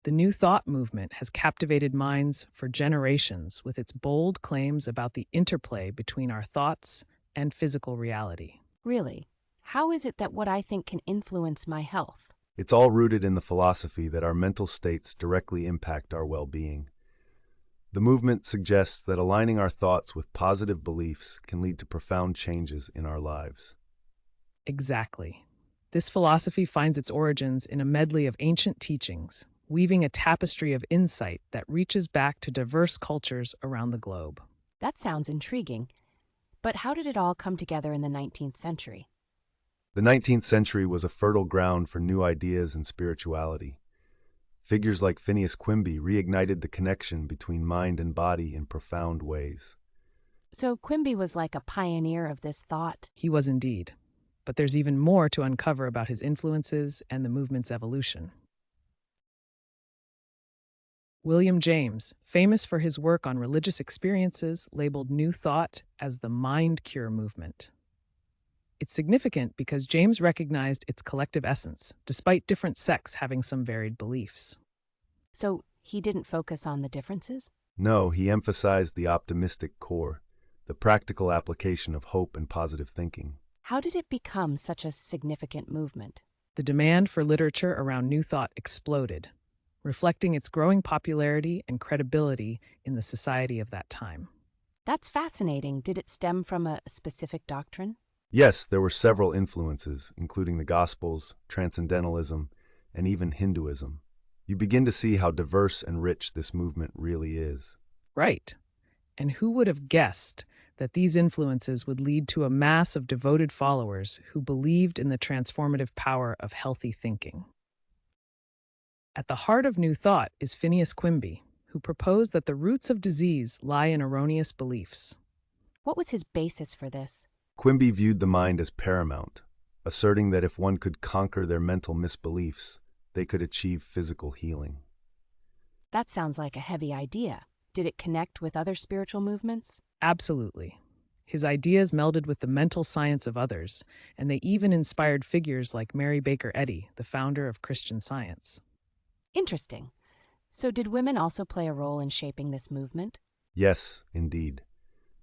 The New Thought movement has captivated minds for generations with its bold claims about the interplay between our thoughts and physical reality. Really? How is it that what I think can influence my health? It's all rooted in the philosophy that our mental states directly impact our well-being. The movement suggests that aligning our thoughts with positive beliefs can lead to profound changes in our lives. Exactly. This philosophy finds its origins in a medley of ancient teachings, weaving a tapestry of insight that reaches back to diverse cultures around the globe. That sounds intriguing. But how did it all come together in the 19th century? The 19th century was a fertile ground for new ideas and spirituality. Figures like Phineas Quimby reignited the connection between mind and body in profound ways. So Quimby was like a pioneer of this thought. He was indeed. But there's even more to uncover about his influences and the movement's evolution. William James, famous for his work on religious experiences, labeled New Thought as the mind cure movement. It's significant because James recognized its collective essence, despite different sects having some varied beliefs. So he didn't focus on the differences? No, he emphasized the optimistic core, the practical application of hope and positive thinking. How did it become such a significant movement? The demand for literature around New Thought exploded, reflecting its growing popularity and credibility in the society of that time. That's fascinating. Did it stem from a specific doctrine? Yes, there were several influences, including the Gospels, Transcendentalism, and even Hinduism. You begin to see how diverse and rich this movement really is. Right. And who would have guessed that these influences would lead to a mass of devoted followers who believed in the transformative power of healthy thinking? At the heart of New Thought is Phineas Quimby, who proposed that the roots of disease lie in erroneous beliefs. What was his basis for this? Quimby viewed the mind as paramount, asserting that if one could conquer their mental misbeliefs, they could achieve physical healing. That sounds like a heavy idea. Did it connect with other spiritual movements? Absolutely. His ideas melded with the mental science of others, and they even inspired figures like Mary Baker Eddy, the founder of Christian Science. Interesting. So did women also play a role in shaping this movement? Yes, indeed.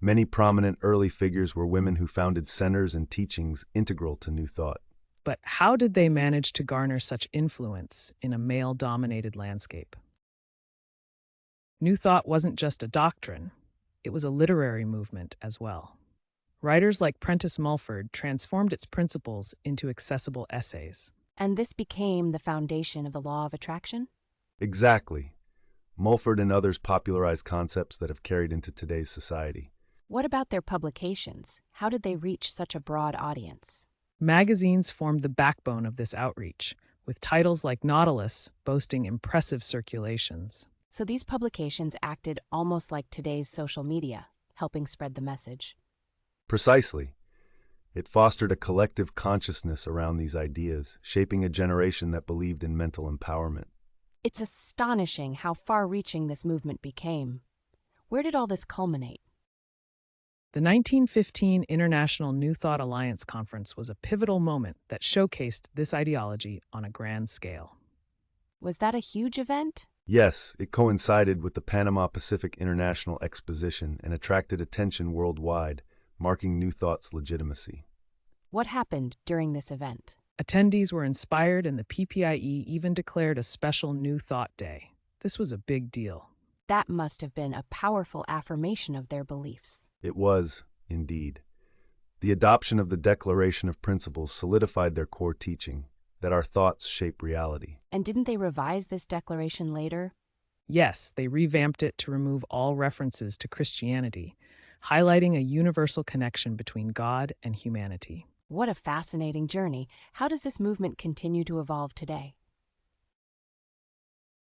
Many prominent early figures were women who founded centers and teachings integral to New Thought. But how did they manage to garner such influence in a male-dominated landscape? New Thought wasn't just a doctrine, it was a literary movement as well. Writers like Prentice Mulford transformed its principles into accessible essays. And this became the foundation of the law of attraction? Exactly. Mulford and others popularized concepts that have carried into today's society. What about their publications? How did they reach such a broad audience? Magazines formed the backbone of this outreach, with titles like Nautilus boasting impressive circulations. So these publications acted almost like today's social media, helping spread the message. Precisely. It fostered a collective consciousness around these ideas, shaping a generation that believed in mental empowerment. It's astonishing how far-reaching this movement became. Where did all this culminate? The 1915 International New Thought Alliance Conference was a pivotal moment that showcased this ideology on a grand scale. Was that a huge event? Yes, it coincided with the Panama Pacific International Exposition and attracted attention worldwide, marking New Thought's legitimacy. What happened during this event? Attendees were inspired, and the PPIE even declared a special New Thought Day. This was a big deal. That must have been a powerful affirmation of their beliefs. It was, indeed. The adoption of the Declaration of Principles solidified their core teaching, that our thoughts shape reality. And didn't they revise this declaration later? Yes, they revamped it to remove all references to Christianity, highlighting a universal connection between God and humanity. What a fascinating journey. How does this movement continue to evolve today?